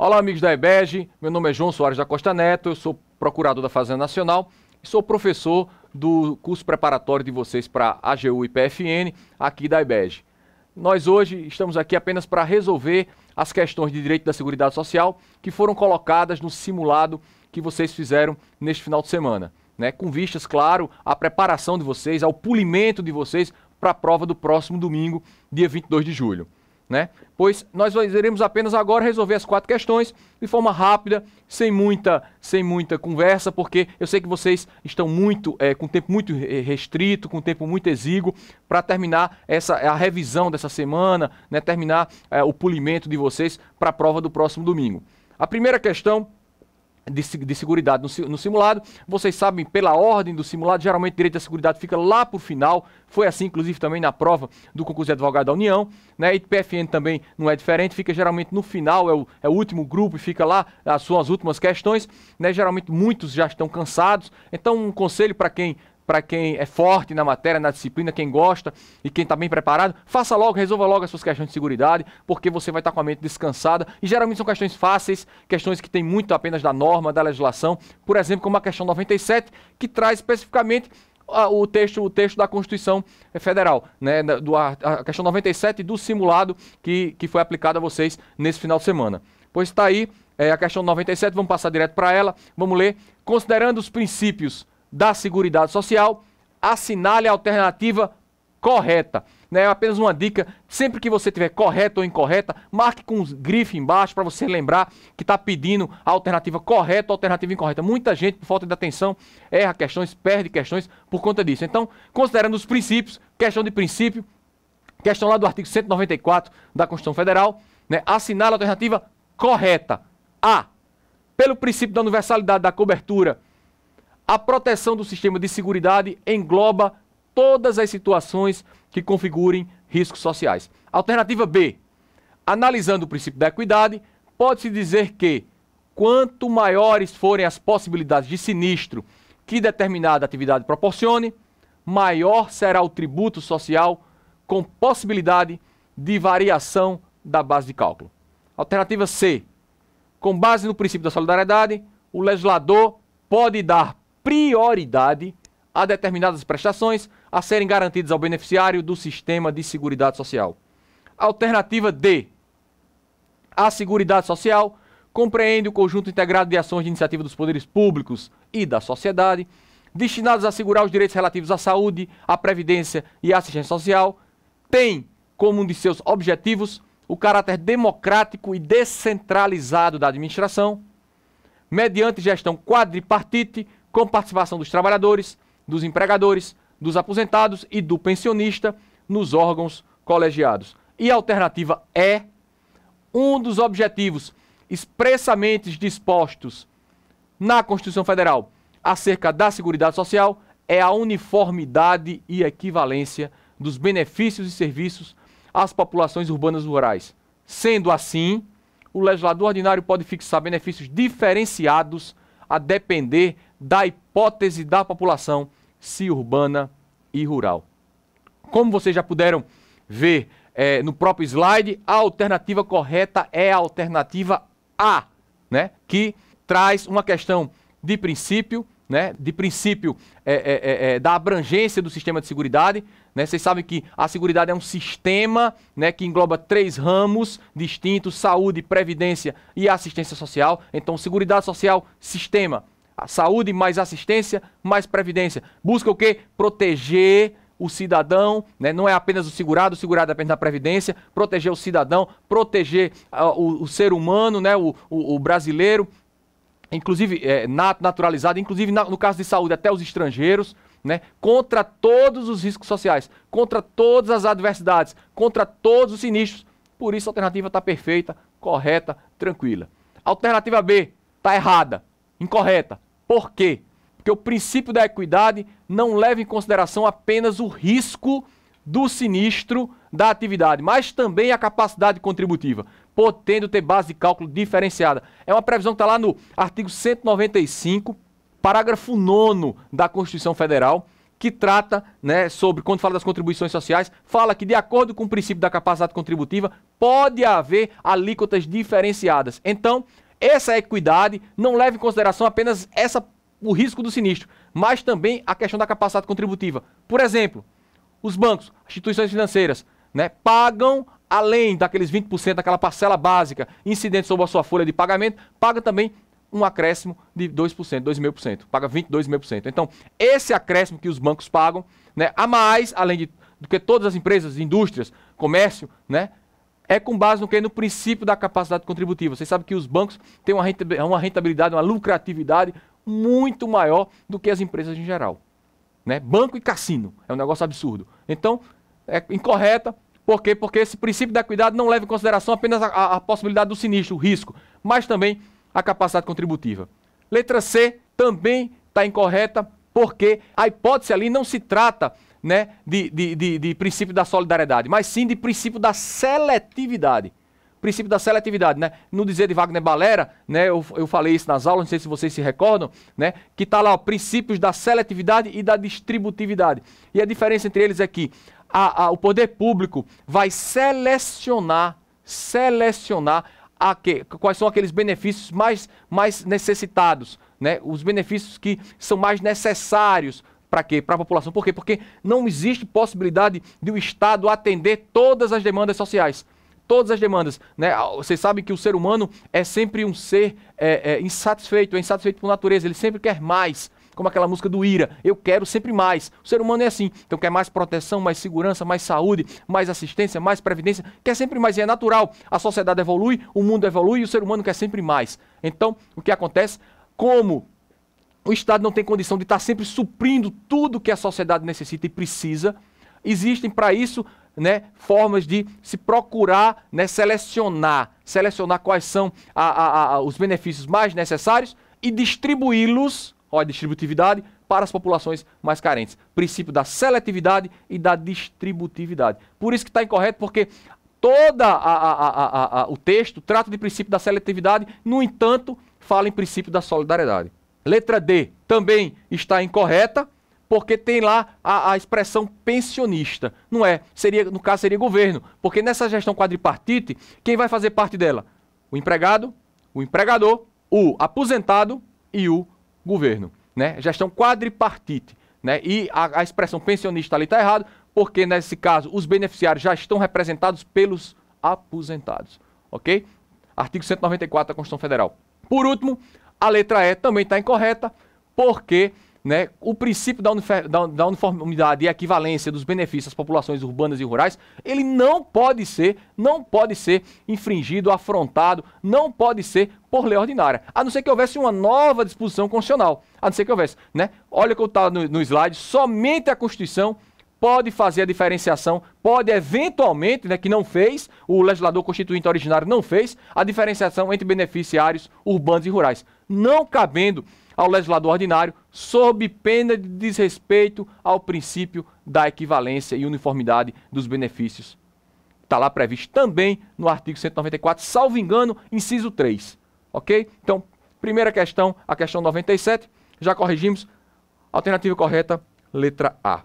Olá, amigos da EBEG, meu nome é João Soares da Costa Neto, eu sou procurador da Fazenda Nacional e sou professor do curso preparatório de vocês para AGU e PFN aqui da EBEG. Nós hoje estamos aqui apenas para resolver as questões de direito da Seguridade Social que foram colocadas no simulado que vocês fizeram neste final de semana, né? Com vistas, claro, à preparação de vocês, ao polimento de vocês para a prova do próximo domingo, dia 22 de julho. Né? Pois nós iremos apenas agora resolver as 4 questões de forma rápida, sem muita conversa, porque eu sei que vocês estão com tempo muito restrito, com tempo muito exíguo, para terminar a revisão dessa semana, né? Terminar o polimento de vocês para a prova do próximo domingo. A primeira questão de seguridade no simulado, vocês sabem, pela ordem do simulado, geralmente direito da seguridade fica lá por final, foi assim inclusive também na prova do concurso de advogado da União, né? E PFN também não é diferente, fica geralmente no final, é o último grupo e fica lá, são as últimas questões, né? Geralmente muitos já estão cansados, então um conselho para quem é forte na matéria, na disciplina, quem gosta e quem está bem preparado, faça logo, resolva logo as suas questões de seguridade, porque você vai estar com a mente descansada. E geralmente são questões fáceis, questões que têm muito apenas da norma, da legislação. Por exemplo, como a questão 97, que traz especificamente o texto da Constituição Federal, né? A questão 97 do simulado que foi aplicado a vocês nesse final de semana. Pois está aí a questão 97, vamos passar direto para ela, vamos ler. Considerando os princípios da Seguridade Social, assinale a alternativa correta. Né? Apenas uma dica, sempre que você tiver correta ou incorreta, marque com os grifos embaixo para você lembrar que está pedindo a alternativa correta ou alternativa incorreta. Muita gente, por falta de atenção, erra questões, perde questões por conta disso. Então, considerando os princípios, questão de princípio, questão lá do artigo 194 da Constituição Federal, né? Assinale a alternativa correta. A. Pelo princípio da universalidade da cobertura, a proteção do sistema de seguridade engloba todas as situações que configurem riscos sociais. Alternativa B. Analisando o princípio da equidade, pode-se dizer que, quanto maiores forem as possibilidades de sinistro que determinada atividade proporcione, maior será o tributo social com possibilidade de variação da base de cálculo. Alternativa C. Com base no princípio da solidariedade, o legislador pode dar prioridade a determinadas prestações a serem garantidas ao beneficiário do sistema de seguridade social. Alternativa D. A Seguridade Social compreende o conjunto integrado de ações de iniciativa dos poderes públicos e da sociedade, destinadas a assegurar os direitos relativos à saúde, à previdência e à assistência social, tem como um de seus objetivos o caráter democrático e descentralizado da administração, mediante gestão quadripartite, com participação dos trabalhadores, dos empregadores, dos aposentados e do pensionista nos órgãos colegiados. E a alternativa é um dos objetivos expressamente dispostos na Constituição Federal acerca da Seguridade Social é a uniformidade e equivalência dos benefícios e serviços às populações urbanas e rurais. Sendo assim, o legislador ordinário pode fixar benefícios diferenciados a depender da hipótese da população, se urbana e rural. Como vocês já puderam ver no próprio slide, a alternativa correta é a alternativa A, né? Que traz uma questão de princípio, né? Da abrangência do sistema de seguridade. Né? Vocês sabem que a seguridade é um sistema, né, que engloba 3 ramos distintos: saúde, previdência e assistência social. Então, seguridade social, sistema. A saúde mais assistência mais previdência. Busca o quê? Proteger o cidadão, né? Não é apenas o segurado é apenas da previdência. Proteger o cidadão, proteger o ser humano, né? O brasileiro, inclusive naturalizado, inclusive no caso de saúde até os estrangeiros, né? Contra todos os riscos sociais, contra todas as adversidades, contra todos os sinistros. Por isso a alternativa está perfeita, correta, tranquila. Alternativa B está errada, incorreta. Por quê? Porque o princípio da equidade não leva em consideração apenas o risco do sinistro da atividade, mas também a capacidade contributiva, podendo ter base de cálculo diferenciada. É uma previsão que está lá no artigo 195, parágrafo 9º da Constituição Federal, que trata, né, sobre, quando fala das contribuições sociais, fala que de acordo com o princípio da capacidade contributiva, pode haver alíquotas diferenciadas. Então, essa equidade não leva em consideração apenas o risco do sinistro, mas também a questão da capacidade contributiva. Por exemplo, os bancos, instituições financeiras, né, pagam, além daqueles 20% daquela parcela básica incidente sobre a sua folha de pagamento, paga também um acréscimo de 2%, 2,5%, paga 22,5%. Então, esse acréscimo que os bancos pagam, né, a mais, além do que todas as empresas, indústrias, comércio, né, é com base no que? No princípio da capacidade contributiva. Vocês sabem que os bancos têm uma rentabilidade, uma lucratividade muito maior do que as empresas em geral. Né? Banco e cassino, é um negócio absurdo. Então, é incorreta. Por quê? Porque esse princípio da equidade não leva em consideração apenas a possibilidade do sinistro, o risco, mas também a capacidade contributiva. Letra C também está incorreta, porque a hipótese ali não se trata, né, de princípio da solidariedade, mas sim de princípio da seletividade. Princípio da seletividade, né? No dizer de Wagner Balera, né, eu falei isso nas aulas, não sei se vocês se recordam, né, que está lá, ó, princípios da seletividade e da distributividade. E a diferença entre eles é que o poder público vai selecionar quais são aqueles benefícios mais necessitados, né? Os benefícios que são mais necessários para quê? Para a população. Por quê? Porque não existe possibilidade de o Estado atender todas as demandas sociais. Todas as demandas, né? Vocês sabem que o ser humano é sempre um ser insatisfeito, é insatisfeito por natureza, ele sempre quer mais. Como aquela música do Ira, eu quero sempre mais. O ser humano é assim, então quer mais proteção, mais segurança, mais saúde, mais assistência, mais previdência, quer sempre mais, e é natural. A sociedade evolui, o mundo evolui e o ser humano quer sempre mais. Então, o que acontece? Como o Estado não tem condição de estar sempre suprindo tudo que a sociedade necessita e precisa, existem para isso, né, formas de se procurar, né, selecionar quais são os benefícios mais necessários e distribuí-los, ó, a distributividade, para as populações mais carentes. Princípio da seletividade e da distributividade. Por isso que está incorreto, porque todo o texto trata de princípio da seletividade, no entanto, fala em princípio da solidariedade. Letra D também está incorreta, porque tem lá a expressão pensionista. Não é, no caso seria governo, porque nessa gestão quadripartite, quem vai fazer parte dela? O empregado, o empregador, o aposentado e o governo, né? Gestão quadripartite, né? E a expressão pensionista ali está errado, porque nesse caso os beneficiários já estão representados pelos aposentados, ok? Artigo 194 da Constituição Federal. Por último, a letra E também está incorreta, porque, né, o princípio da uniformidade e equivalência dos benefícios às populações urbanas e rurais, ele não pode ser infringido, afrontado, não pode ser por lei ordinária, a não ser que houvesse uma nova disposição constitucional, a não ser que houvesse, né? Olha o que está no slide, somente a Constituição pode fazer a diferenciação, pode eventualmente, né, que não fez, o legislador constituinte originário não fez, a diferenciação entre beneficiários urbanos e rurais, não cabendo ao legislador ordinário, sob pena de desrespeito ao princípio da equivalência e uniformidade dos benefícios. Está lá previsto também no artigo 194, salvo engano, inciso 3. Ok? Então, primeira questão, a questão 97, já corrigimos. Alternativa correta, letra A.